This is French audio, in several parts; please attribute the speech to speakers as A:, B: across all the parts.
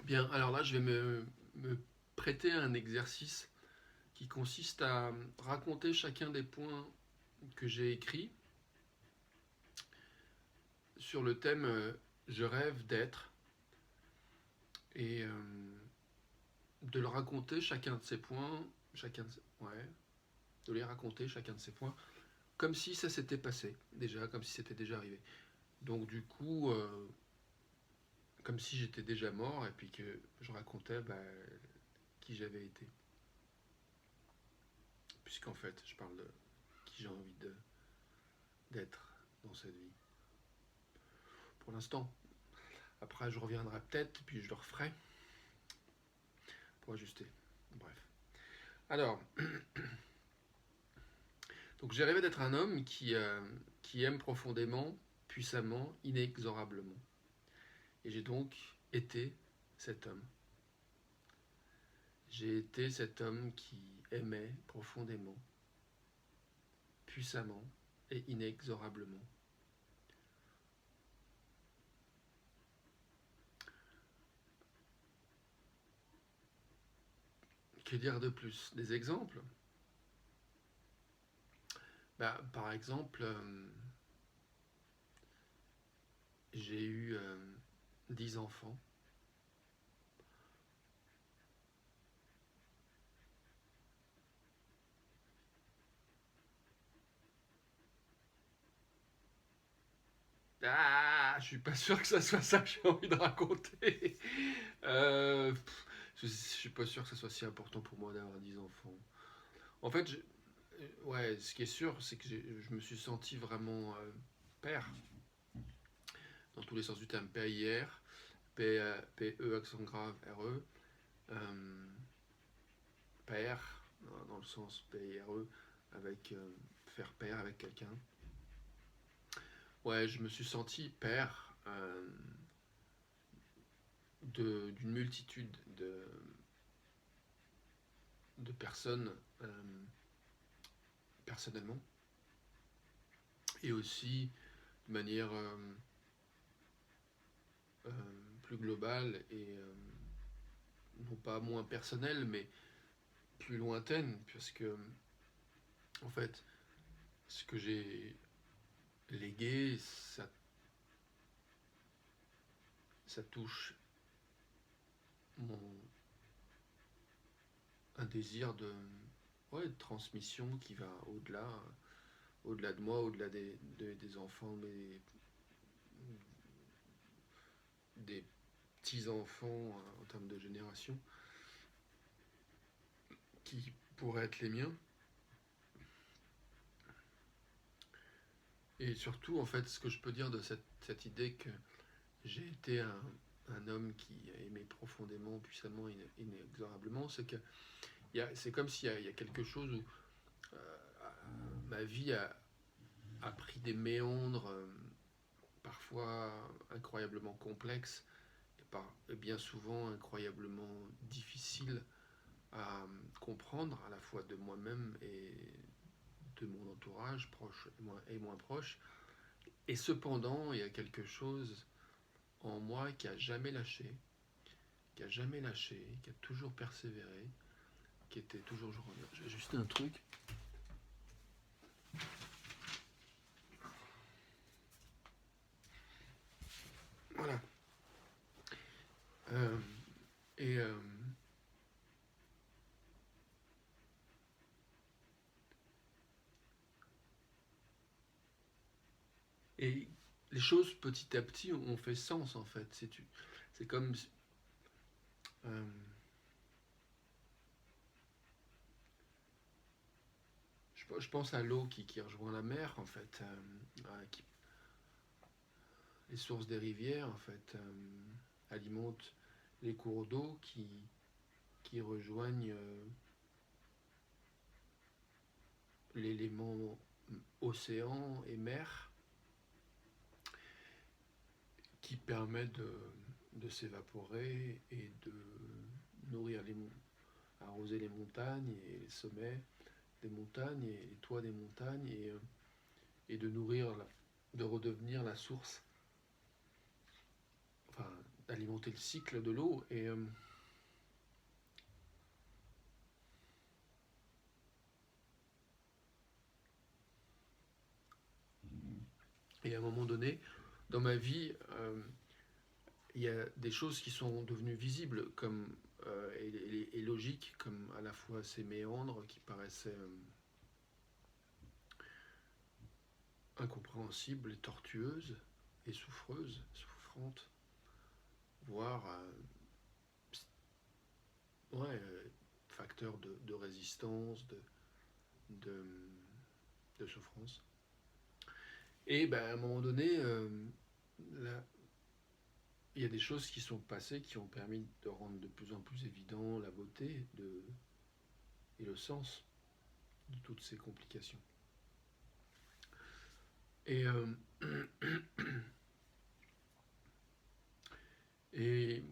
A: Bien, alors là, je vais me prêter à un exercice qui consiste à raconter chacun des points que j'ai écrits sur le thème Je rêve d'être et de le raconter chacun de ces points, ouais, de les raconter chacun de ces points comme si ça s'était passé déjà, comme si c'était déjà arrivé. Donc du coup, comme si j'étais déjà mort et puis que je racontais qui j'avais été. Puisqu'en fait, je parle de qui j'ai envie d'être dans cette vie. Pour l'instant. Après, je reviendrai peut-être, puis je le referai pour ajuster. Bref. Alors, donc j'ai rêvé d'être un homme qui aime profondément, puissamment, inexorablement. Et j'ai donc été cet homme. J'ai été cet homme qui aimait profondément, puissamment et inexorablement. Que dire de plus? Des exemples? Par exemple, j'ai eu 10 enfants. Ah, je suis pas sûr que ça soit ça que j'ai envie de raconter. Je suis pas sûr que ça soit si important pour moi d'avoir 10 enfants. En fait, ouais, ce qui est sûr, c'est que je me suis senti vraiment père, dans tous les sens du terme. P-A-I-R, P-E, accent grave, R-E. Euh, père, dans le sens P-I-R-E, avec faire père avec quelqu'un. Ouais, je me suis senti père d'une multitude de personnes personnellement et aussi de manière euh, plus globale et non pas moins personnelle mais plus lointaine puisque en fait ce que j'ai légué ça touche mon un désir ouais, de transmission qui va au-delà de moi, au-delà des enfants, mais des petits-enfants en termes de génération, qui pourraient être les miens. Et surtout, en fait, ce que je peux dire de cette idée que j'ai été un homme qui a aimé profondément, puissamment, inexorablement, c'est comme s'il y a quelque chose où euh, ma vie a pris des méandres parfois incroyablement complexes et bien souvent incroyablement difficiles à comprendre à la fois de moi-même et de mon entourage, proche et moins proche. Et cependant, il y a quelque chose en moi qui a toujours persévéré, qui était toujours. Je vais ajuster un truc. Voilà. Euh, et et les choses petit à petit ont fait sens en fait. C'est comme euh, je pense à l'eau qui rejoint la mer en fait, les sources des rivières en fait alimentent les cours d'eau qui rejoignent l'élément océan et mer qui permet de s'évaporer et de nourrir arroser les montagnes et les sommets des montagnes et les toits des montagnes et de nourrir, de redevenir la source, enfin d'alimenter le cycle de l'eau. Et à un moment donné, dans ma vie, il y a des choses qui sont devenues visibles comme, et logiques, comme à la fois ces méandres qui paraissaient incompréhensibles et tortueuses et souffrantes, voire facteurs de résistance, de, de souffrance. Et ben, à un moment donné, il y a des choses qui sont passées qui ont permis de rendre de plus en plus évident la beauté et le sens de toutes ces complications. Et, et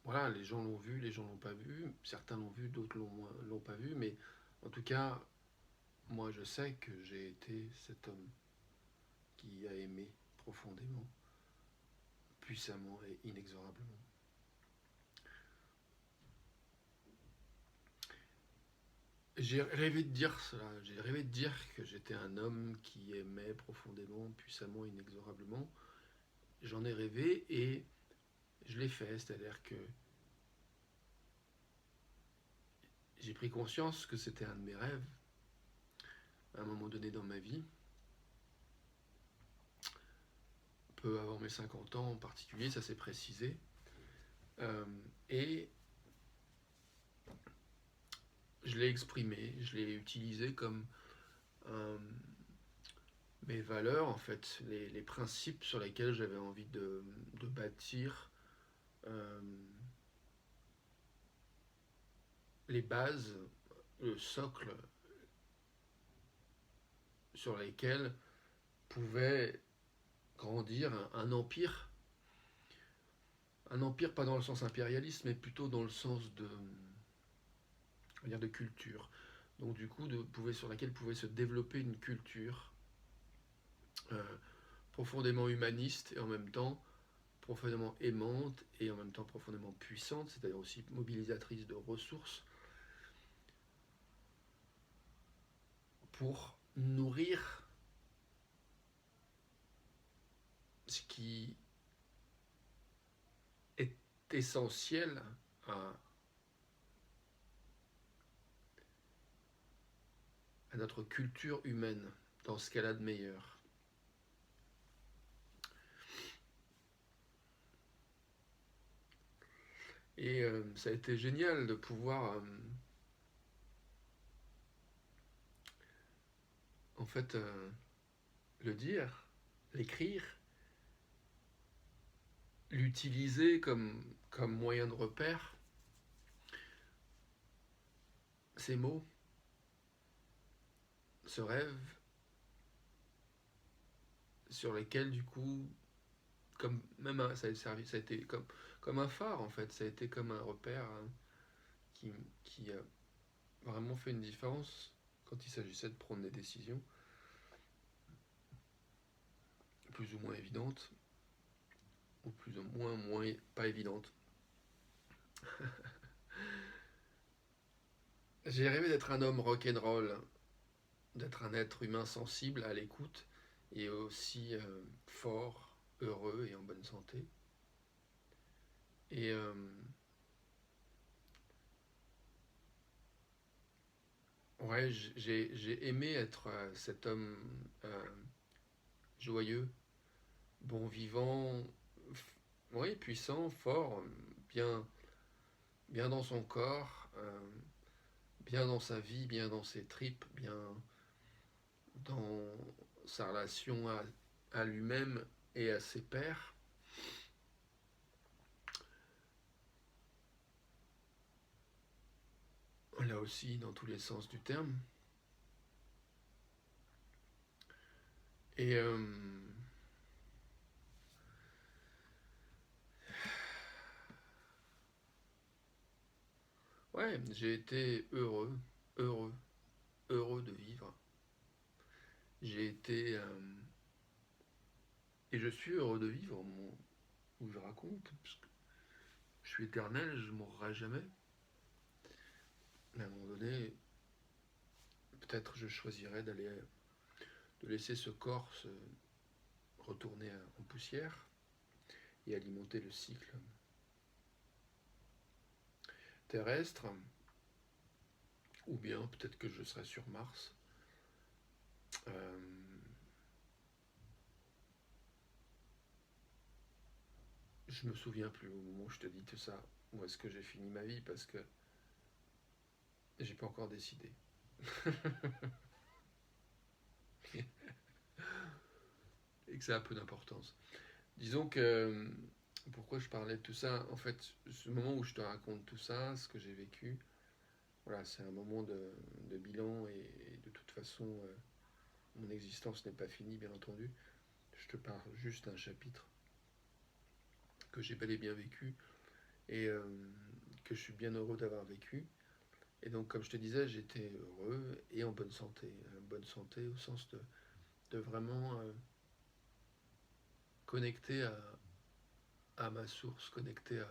A: voilà, les gens l'ont vu, les gens l'ont pas vu, certains l'ont vu, d'autres l'ont pas vu, mais en tout cas, moi je sais que j'ai été cet homme qui a aimé profondément, puissamment et inexorablement. J'ai rêvé de dire cela, j'ai rêvé de dire que j'étais un homme qui aimait profondément, puissamment, inexorablement. J'en ai rêvé et je l'ai fait, c'est-à-dire que j'ai pris conscience que c'était un de mes rêves à un moment donné dans ma vie, peu avant mes 50 ans en particulier, ça s'est précisé. Et je l'ai exprimé, je l'ai utilisé comme mes valeurs, en fait, les principes sur lesquels j'avais envie de bâtir les bases, le socle sur lesquels pouvait grandir un empire. Un empire pas dans le sens impérialiste, mais plutôt dans le sens de culture. Donc du coup, sur laquelle pouvait se développer une culture profondément humaniste et en même temps profondément aimante et en même temps profondément puissante, c'est-à-dire aussi mobilisatrice de ressources pour nourrir ce qui est essentiel à notre culture humaine, dans ce qu'elle a de meilleur. Et ça a été génial de pouvoir en fait le dire, l'écrire, l'utiliser comme moyen de repère, ces mots, ce rêve, sur lesquels du coup, comme même ça a été comme un phare en fait, ça a été comme un repère qui a vraiment fait une différence quand il s'agissait de prendre des décisions plus ou moins évidentes, ou plus ou moins pas évidentes. J'ai rêvé d'être un homme rock'n'roll, d'être un être humain sensible, à l'écoute, et aussi fort, heureux et en bonne santé. Et ouais, j'ai aimé être cet homme joyeux, bon vivant, oui, puissant, fort, bien, bien dans son corps, bien dans sa vie, bien dans ses tripes, bien dans sa relation à lui-même et à ses pairs. Là aussi, dans tous les sens du terme. Et ouais, j'ai été heureux, heureux de vivre. J'ai été et je suis heureux de vivre où je raconte, parce que je suis éternel, je ne mourrai jamais. Mais à un moment donné, peut-être je choisirais de laisser ce corps se retourner en poussière et alimenter le cycle terrestre, ou bien peut-être que je serai sur Mars. Euh, je me souviens plus au moment où je te dis tout ça, où est-ce que j'ai fini ma vie, parce que j'ai pas encore décidé. Et que ça a peu d'importance. Disons que pourquoi je parlais de tout ça, en fait, ce moment où je te raconte tout ça, ce que j'ai vécu, voilà, c'est un moment de bilan, et de toute façon, mon existence n'est pas finie, bien entendu. Je te parle juste d'un chapitre que j'ai bel et bien vécu, et que je suis bien heureux d'avoir vécu. Et donc, comme je te disais, j'étais heureux et en bonne santé. Bonne santé au sens de vraiment connecté à ma source, connecté à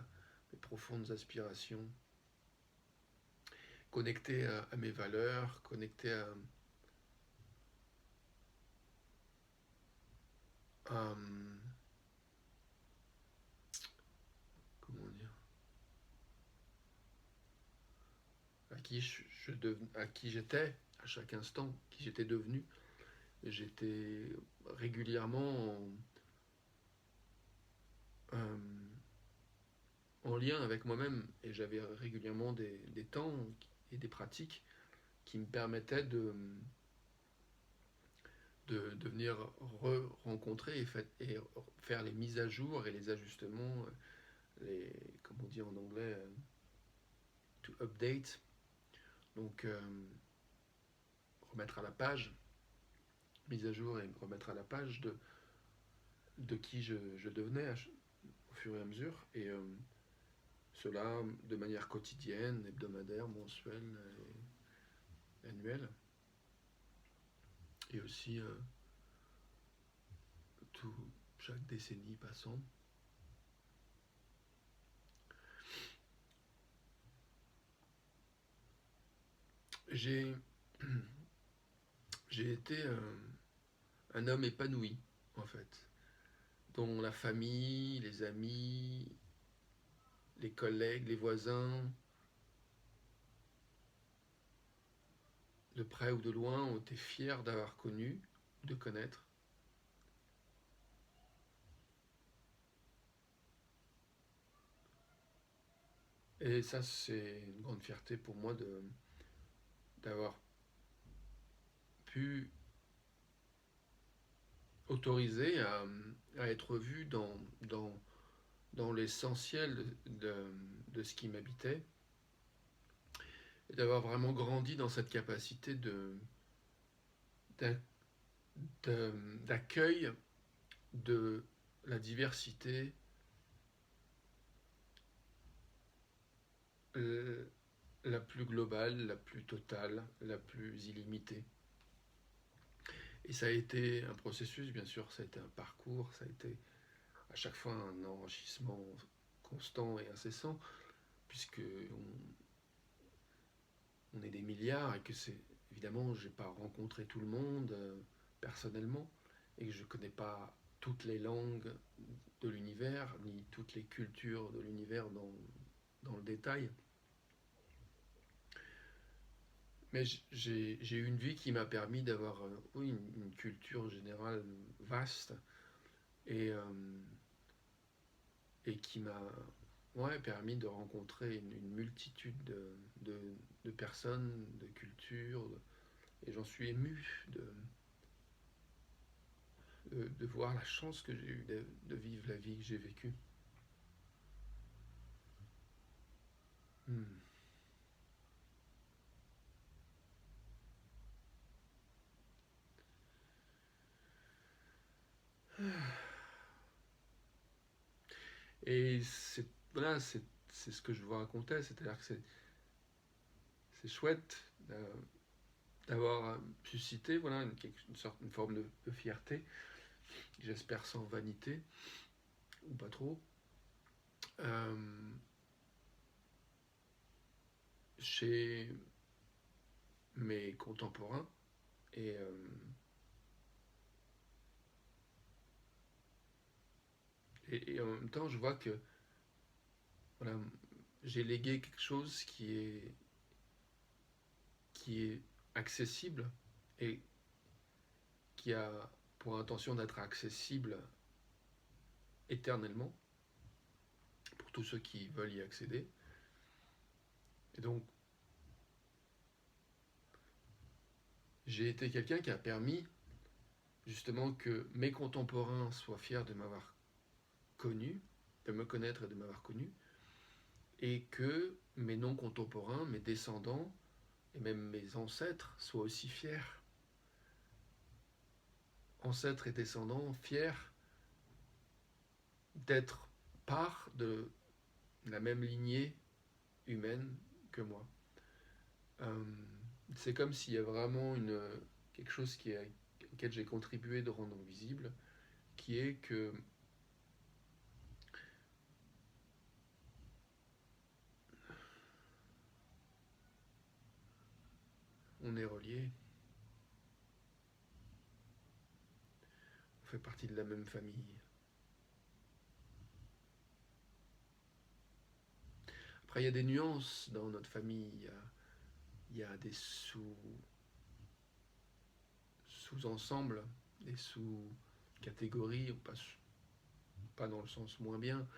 A: mes profondes aspirations, connecté à mes valeurs, connecté à comment dire, à qui j'étais à chaque instant, qui j'étais devenu. J'étais régulièrement euh, en lien avec moi-même, et j'avais régulièrement des temps et des pratiques qui me permettaient de venir rencontrer et faire les mises à jour et les ajustements, comme on dit en anglais, to update, donc remettre à la page, mise à jour et remettre à la page de qui je devenais au fur et à mesure, et cela de manière quotidienne, hebdomadaire, mensuelle et annuelle, et aussi chaque décennie passant. J'ai j'ai été un homme épanoui, en fait, dont la famille, les amis, les collègues, les voisins, de près ou de loin, ont été fiers d'avoir connu, de connaître. Et ça, c'est une grande fierté pour moi d'avoir pu autoriser à être vu dans l'essentiel de ce qui m'habitait, et d'avoir vraiment grandi dans cette capacité d'accueil de la diversité euh, la plus globale, la plus totale, la plus illimitée. Et ça a été un processus, bien sûr, ça a été un parcours, ça a été à chaque fois un enrichissement constant et incessant, puisque on est des milliards, et que c'est évidemment, je n'ai pas rencontré tout le monde personnellement, et que je ne connais pas toutes les langues de l'univers, ni toutes les cultures de l'univers dans le détail. Mais j'ai eu une vie qui m'a permis d'avoir oui, une culture générale vaste, et, et qui m'a ouais, permis de rencontrer une multitude de personnes, de cultures, et j'en suis ému de voir la chance que j'ai eue de vivre la vie que j'ai vécue. Hmm. Et voilà, c'est ce que je vous racontais, c'est-à-dire que c'est chouette d'avoir suscité voilà, une forme de fierté, j'espère sans vanité, ou pas trop. euh, chez mes contemporains. Et, et en même temps, je vois que voilà, j'ai légué quelque chose qui est accessible et qui a pour intention d'être accessible éternellement pour tous ceux qui veulent y accéder. Et donc, j'ai été quelqu'un qui a permis justement que mes contemporains soient fiers de m'avoir connu, de me connaître et de m'avoir connu, et que mes non-contemporains, mes descendants, et même mes ancêtres soient aussi fiers, ancêtres et descendants, fiers d'être part de la même lignée humaine que moi. Euh, c'est comme s'il y a vraiment quelque chose auquel j'ai contribué de rendre visible, qui est que on est reliés, on fait partie de la même famille. Après, il y a des nuances dans notre famille, il y a des sous-ensembles, des sous-catégories, pas dans le sens moins bien,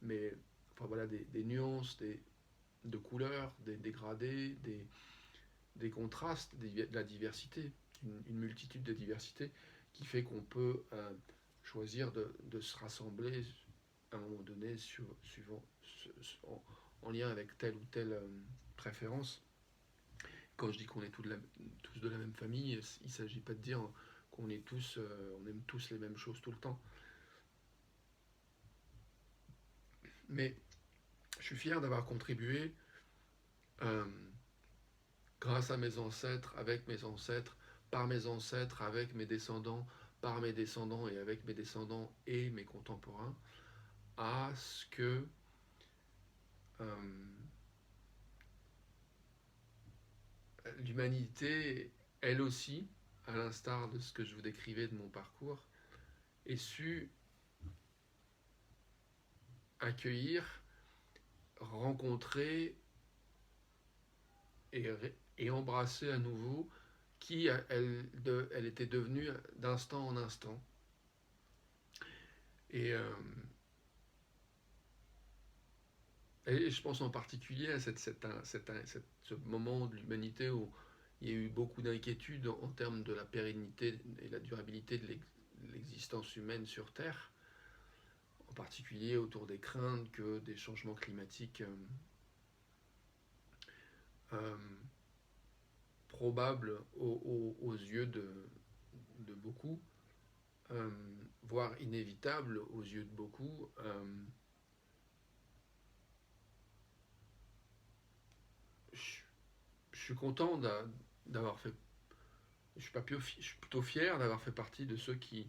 A: mais enfin, voilà, des nuances, de couleurs, des dégradés, des contrastes, de la diversité, une multitude de diversité qui fait qu'on peut choisir de se rassembler à un moment donné en lien avec telle ou telle préférence. Quand je dis qu'on est tous de la même famille, il ne s'agit pas de dire qu'on on aime tous les mêmes choses tout le temps. Mais je suis fier d'avoir contribué euh, grâce à mes ancêtres, avec mes ancêtres, par mes ancêtres, avec mes descendants, par mes descendants et avec mes descendants et mes contemporains, à ce que euh, l'humanité, elle aussi, à l'instar de ce que je vous décrivais de mon parcours, ait su accueillir, rencontrer et, et embrasser à nouveau qui elle était devenue d'instant en instant. Et, euh, et je pense en particulier à ce moment de l'humanité où il y a eu beaucoup d'inquiétudes en termes de la pérennité et la durabilité de l'existence humaine sur Terre, en particulier autour des craintes que des changements climatiques euh, probables aux yeux de beaucoup, euh, voire inévitables aux yeux de beaucoup, je suis content d'avoir fait. Je suis plutôt fier d'avoir fait partie de ceux qui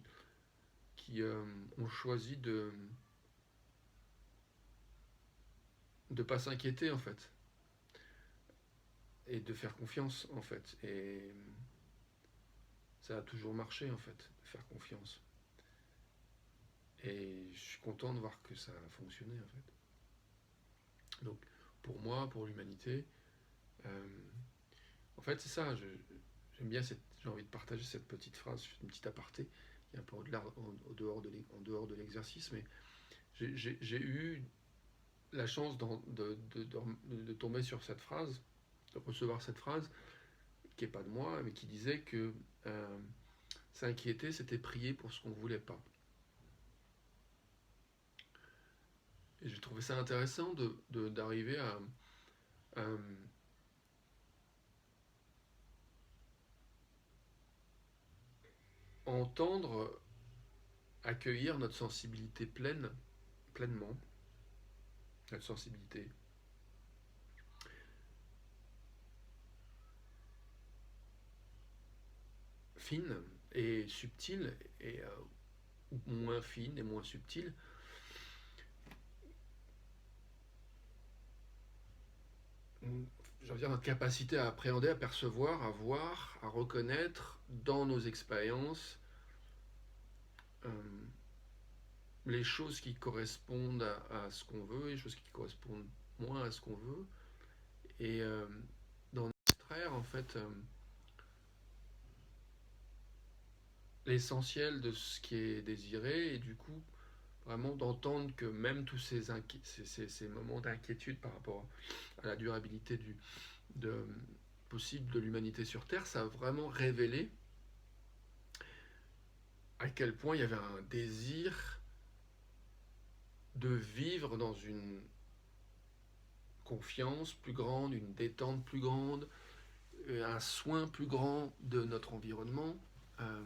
A: ont choisi de ne pas s'inquiéter en fait et de faire confiance en fait. Et ça a toujours marché en fait, de faire confiance. Et je suis content de voir que ça a fonctionné en fait. Donc pour moi, pour l'humanité, euh, en fait c'est ça. J'aime bien j'ai envie de partager cette petite phrase, une petite aparté, qui est un peu en dehors de l'exercice, mais j'ai eu la chance de tomber sur cette phrase, de recevoir cette phrase, qui n'est pas de moi, mais qui disait que s'inquiéter, c'était prier pour ce qu'on ne voulait pas. Et j'ai trouvé ça intéressant d'arriver à entendre, accueillir notre sensibilité pleinement, notre sensibilité fine et subtile, ou moins fine et moins subtile, je veux dire, notre capacité à appréhender, à percevoir, à voir, à reconnaître dans nos expériences euh, les choses qui correspondent à ce qu'on veut et les choses qui correspondent moins à ce qu'on veut. Et d'en extraire, en fait, l'essentiel de ce qui est désiré et du coup, vraiment d'entendre que même tous ces moments d'inquiétude par rapport à la durabilité de, possible de l'humanité sur Terre, ça a vraiment révélé à quel point il y avait un désir de vivre dans une confiance plus grande, une détente plus grande, un soin plus grand de notre environnement, euh,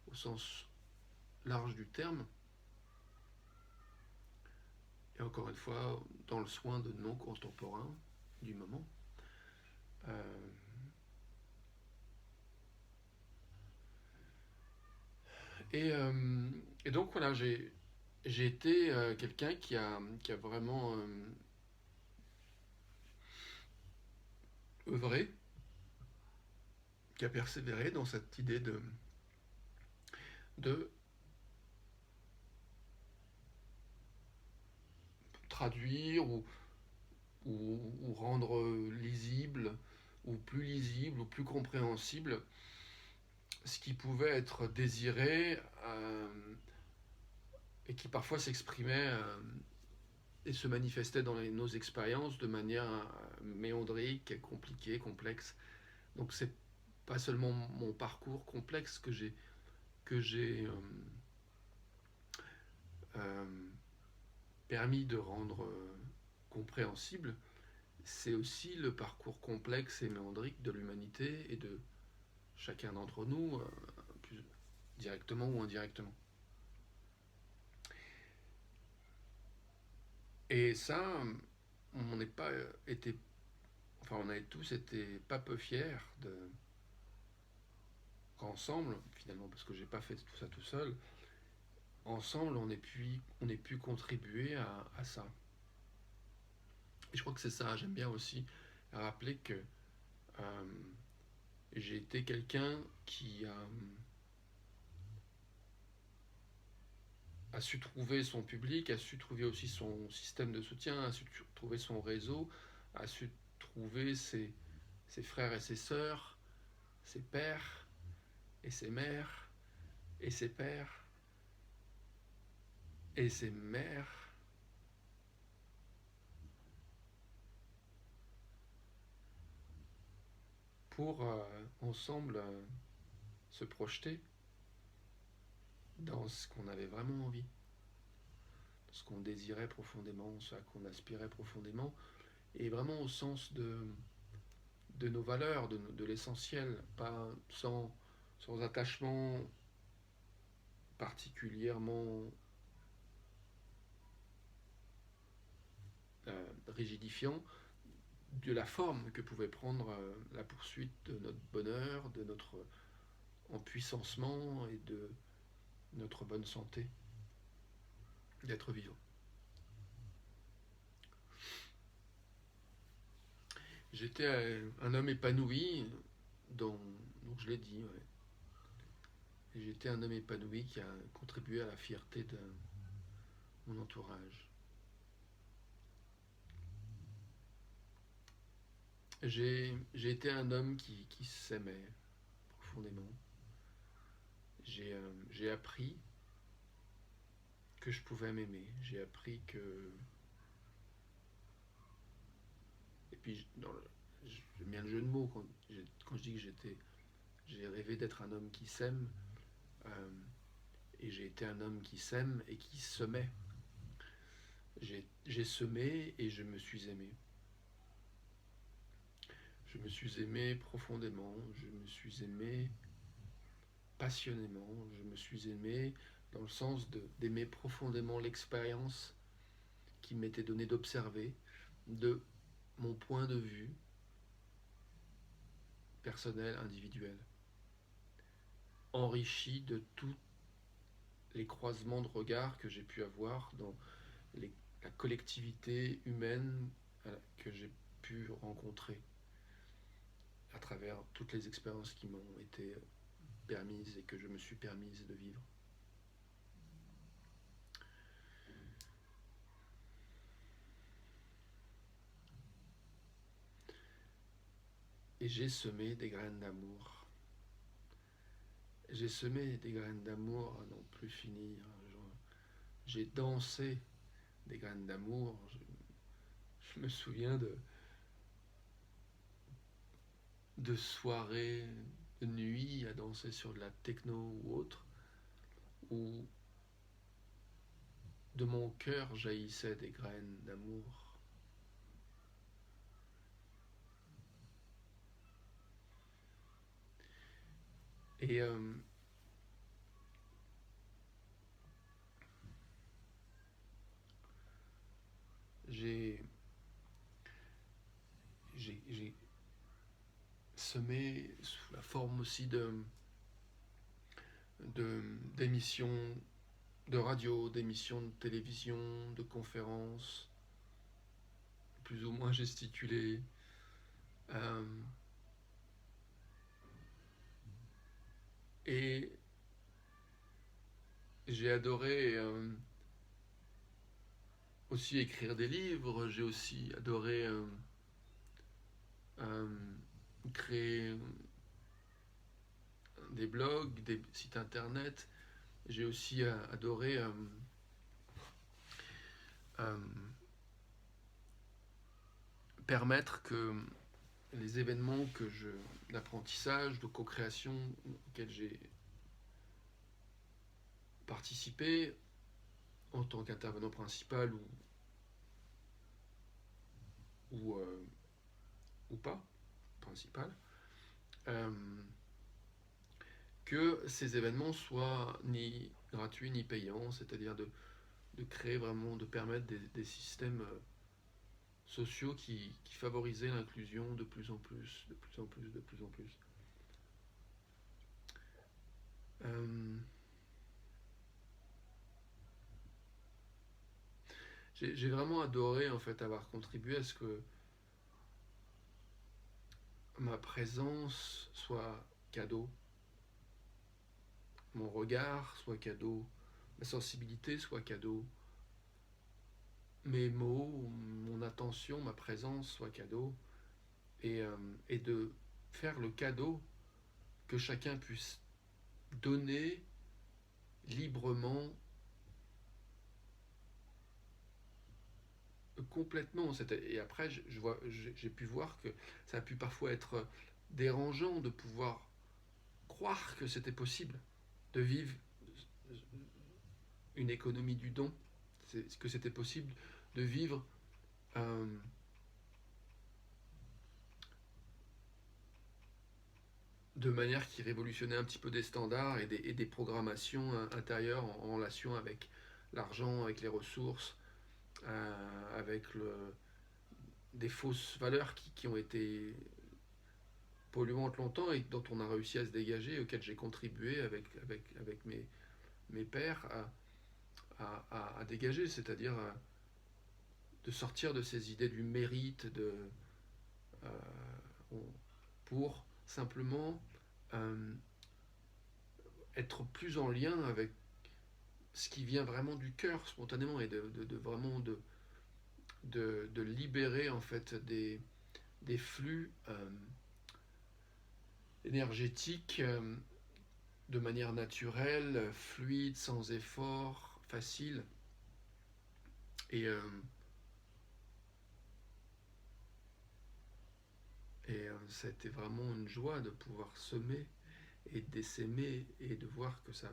A: au sens large du terme, et encore une fois, dans le soin de nos contemporains du moment. Euh, et, euh, et donc voilà, j'ai été quelqu'un qui a vraiment œuvré, qui a persévéré dans cette idée de traduire ou rendre lisible, ou plus lisible, ou plus compréhensible, ce qui pouvait être désiré et qui parfois s'exprimait et se manifestait dans nos expériences de manière méandrique, compliquée, complexe. Donc c'est pas seulement mon parcours complexe que j'ai euh, permis de rendre compréhensible, c'est aussi le parcours complexe et méandrique de l'humanité et de chacun d'entre nous, plus directement ou indirectement. Et ça, on n'est pas été, enfin on a tous été pas peu fiers de qu'ensemble, finalement, parce que j'ai pas fait tout ça tout seul, ensemble on ait pu contribuer à ça. Et je crois que c'est ça, j'aime bien aussi rappeler que euh, j'ai été quelqu'un qui a su trouver son public, a su trouver aussi son système de soutien, a su trouver son réseau, a su trouver ses frères et ses sœurs, ses pères et ses mères et ses pères et ses mères pour ensemble se projeter dans ce qu'on avait vraiment envie, ce qu'on désirait profondément, ce à quoi on aspirait profondément, et vraiment au sens de nos valeurs, de l'essentiel, pas sans attachement particulièrement rigidifiant de la forme que pouvait prendre la poursuite de notre bonheur, de notre empuissancement et de notre bonne santé d'être vivant. J'étais un homme épanoui, donc je l'ai dit, ouais. Et j'étais un homme épanoui qui a contribué à la fierté de mon entourage. J'ai été un homme qui s'aimait profondément. J'ai appris que je pouvais m'aimer. J'ai appris que... Et puis, j'aime bien le jeu de mots quand je dis que j'ai rêvé d'être un homme qui s'aime. euh, et j'ai été un homme qui s'aime et qui semait. J'ai semé et je me suis aimé. Je me suis aimé profondément. Je me suis aimé passionnément. Je me suis aimé dans le sens d'aimer profondément l'expérience qui m'était donnée d'observer de mon point de vue personnel, individuel, enrichi de tous les croisements de regards que j'ai pu avoir dans la collectivité humaine que j'ai pu rencontrer à travers toutes les expériences qui m'ont été permises et que je me suis permise de vivre. Et j'ai semé des graines d'amour. J'ai semé des graines d'amour à n'en plus finir. J'ai dansé des graines d'amour. Je me souviens de soirées, de nuits à danser sur de la techno ou autre, où de mon cœur jaillissaient des graines d'amour. Et j'ai semé sous la forme aussi d'émissions de radio, d'émissions de télévision, de conférences, plus ou moins gesticulées. Et j'ai adoré aussi écrire des livres, j'ai aussi adoré créer des blogs, des sites internet. J'ai aussi adoré permettre que les événements d'apprentissage, de co-création auxquels j'ai participé en tant qu'intervenant principal ou pas principal, que ces événements soient ni gratuits ni payants, c'est-à-dire de créer vraiment, de permettre des systèmes sociaux qui favorisaient l'inclusion de plus en plus, de plus en plus, de plus en plus. J'ai vraiment adoré en fait avoir contribué à ce que ma présence soit cadeau, mon regard soit cadeau, ma sensibilité soit cadeau, mes mots, mon attention, ma présence soit cadeau, et de faire le cadeau que chacun puisse donner librement, complètement. Et après, j'ai pu voir que ça a pu parfois être dérangeant de pouvoir croire que c'était possible de vivre une économie du don, que c'était possible de vivre de manière qui révolutionnait un petit peu des standards et des programmations intérieures en relation avec l'argent, avec les ressources, avec des fausses valeurs qui ont été polluantes longtemps et dont on a réussi à se dégager, auxquelles j'ai contribué avec mes pairs à dégager, c'est-à-dire de sortir de ces idées du mérite, pour simplement être plus en lien avec ce qui vient vraiment du cœur spontanément, et de vraiment de libérer en fait des flux énergétiques de manière naturelle, fluide, sans effort, facile. Et ça a été vraiment une joie de pouvoir semer et d'essaimer et de voir que ça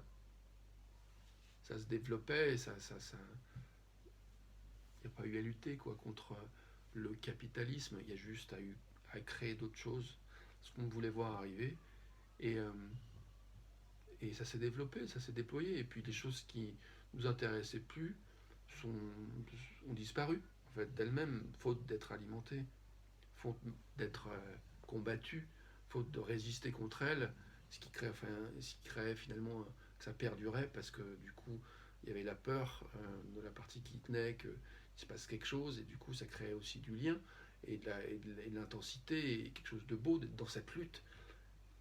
A: se développait, et ça il n'y a pas eu à lutter contre le capitalisme, il y a juste à créer d'autres choses, ce qu'on voulait voir arriver, et ça s'est développé, ça s'est déployé, et puis les choses qui nous intéressaient plus ont disparu en fait d'elles-mêmes, faute d'être alimentées, faute d'être combattues, faute de résister contre elles, ce qui créait finalement que ça perdurait, parce que du coup il y avait la peur de la partie qui tenait qu'il se passe quelque chose, et du coup ça créait aussi du lien, et de l'intensité, et quelque chose de beau dans cette lutte.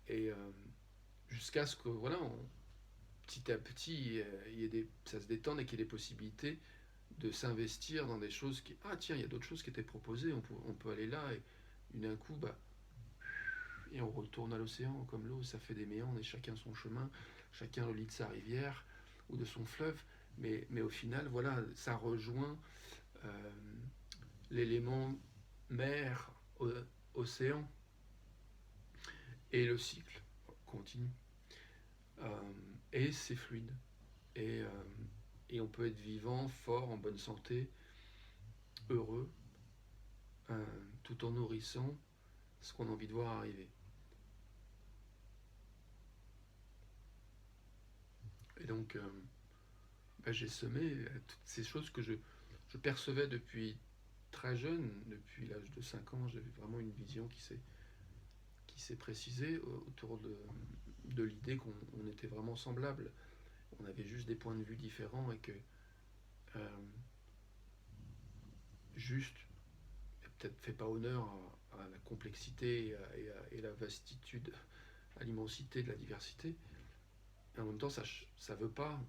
A: Et jusqu'à ce que, voilà, petit à petit, ça se détende et qu'il y ait des possibilités de s'investir dans des choses qui... Ah tiens, il y a d'autres choses qui étaient proposées, on peut aller là, et d'un coup, et on retourne à l'océan, comme l'eau, ça fait des méandres, et chacun son chemin, chacun le lit de sa rivière ou de son fleuve, mais au final, voilà, ça rejoint euh, l'élément mer, océan, et le cycle continue. Et c'est fluide. Et, euh, et on peut être vivant, fort, en bonne santé, heureux, tout en nourrissant ce qu'on a envie de voir arriver. Et donc, j'ai semé toutes ces choses que je percevais depuis très jeune, depuis l'âge de 5 ans. J'avais vraiment une vision qui s'est précisée autour de l'idée qu'on était vraiment semblables. On avait juste des points de vue différents et que euh, juste, peut-être fait pas honneur à la complexité et la vastitude, à l'immensité de la diversité. Et en même temps, ça veut pas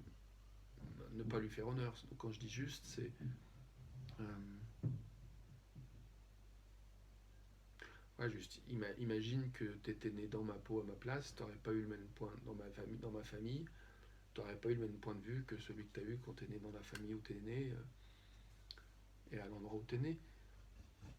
A: ne pas lui faire honneur. Donc quand je dis juste, c'est ouais, juste imagine que tu étais né dans ma peau à ma place, tu n'aurais pas eu le même point dans ma famille, tu n'aurais pas eu le même point de vue que celui que tu as eu quand tu es né dans la famille où tu es né et à l'endroit où tu es né.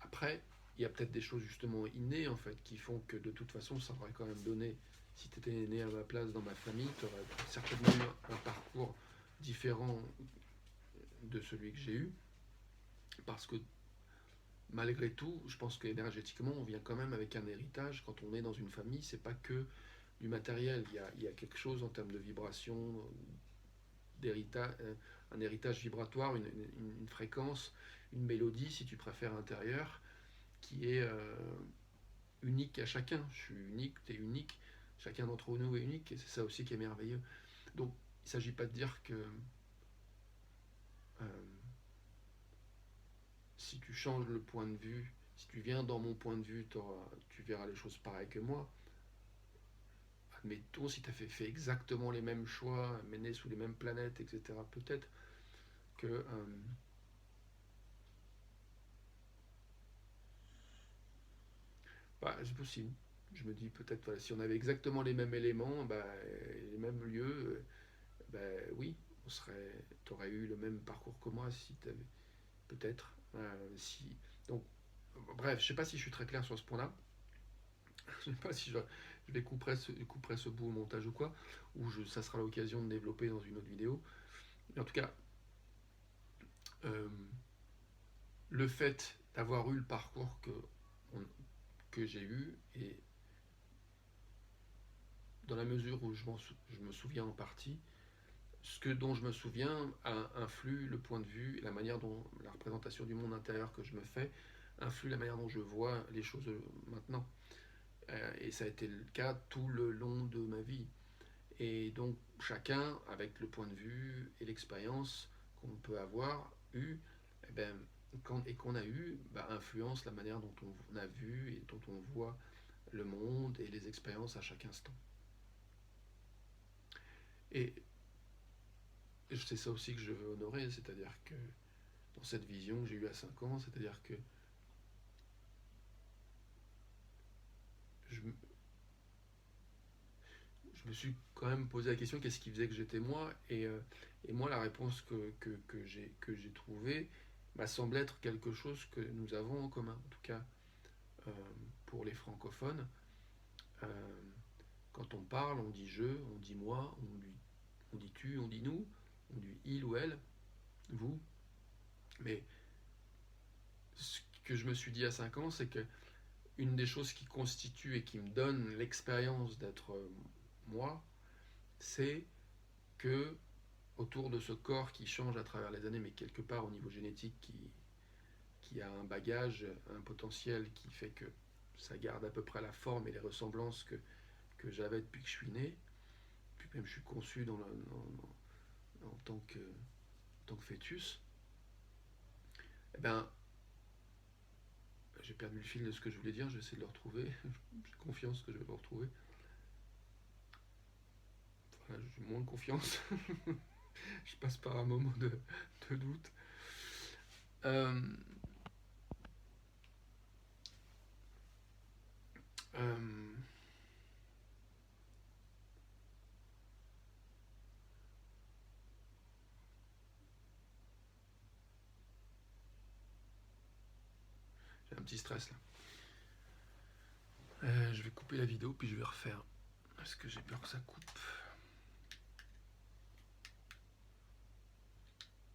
A: Après, il y a peut-être des choses justement innées en fait qui font que de toute façon ça aurait quand même donné, si tu étais né à ma place dans ma famille, tu aurais certainement eu un parcours différent de celui que j'ai eu, parce que malgré tout, je pense qu'énergétiquement, on vient quand même avec un héritage. Quand on est dans une famille, c'est pas que du matériel. Il y a quelque chose en termes de vibration, d'héritage, un héritage vibratoire, une fréquence, une mélodie, si tu préfères, intérieure, qui est unique à chacun. Je suis unique, tu es unique, chacun d'entre nous est unique, et c'est ça aussi qui est merveilleux. Donc, il ne s'agit pas de dire que euh, si tu changes le point de vue, si tu viens dans mon point de vue, tu verras les choses pareilles que moi. Admettons, si tu as fait exactement les mêmes choix, mené sous les mêmes planètes, etc., peut-être que c'est possible. Je me dis peut-être, voilà, si on avait exactement les mêmes éléments, les mêmes lieux, oui, tu aurais eu le même parcours que moi si tu avais, peut-être. Si, donc, bref, je ne sais pas si je suis très clair sur ce point-là. Je ne sais pas si je vais couperai ce bout au montage ou quoi, ou ça sera l'occasion de développer dans une autre vidéo. Mais en tout cas, euh, le fait d'avoir eu le parcours que j'ai eu, et dans la mesure où je me souviens en partie, ce dont je me souviens influe le point de vue et la manière dont la représentation du monde intérieur que je me fais influe la manière dont je vois les choses maintenant. Et ça a été le cas tout le long de ma vie. Et donc chacun, avec le point de vue et l'expérience qu'on peut avoir eu, qu'on a eu, influence la manière dont on a vu et dont on voit le monde et les expériences à chaque instant. Et c'est ça aussi que je veux honorer, c'est-à-dire que dans cette vision que j'ai eue à 5 ans, c'est-à-dire que je, je me suis quand même posé la question qu'est-ce qui faisait que j'étais moi, et moi la réponse que j'ai trouvée m'a semblé être quelque chose que nous avons en commun, en tout cas euh, pour les francophones. Euh, Quand on parle, on dit je, on dit moi, on dit tu, on dit nous, on dit il ou elle, vous. Mais ce que je me suis dit à 5 ans, c'est que une des choses qui constitue et qui me donne l'expérience d'être moi, c'est que autour de ce corps qui change à travers les années, mais quelque part au niveau génétique qui a un bagage, un potentiel qui fait que ça garde à peu près la forme et les ressemblances que j'avais depuis que je suis né, puis même je suis conçu en tant que fœtus, eh ben, J'ai perdu le fil de ce que je voulais dire, je vais essayer de le retrouver. J'ai confiance que je vais le retrouver. Enfin, j'ai moins confiance. Je passe par un moment de doute. Euh, euh, j'ai un petit stress là. Je vais couper la vidéo puis je vais refaire. Parce que j'ai peur que ça coupe.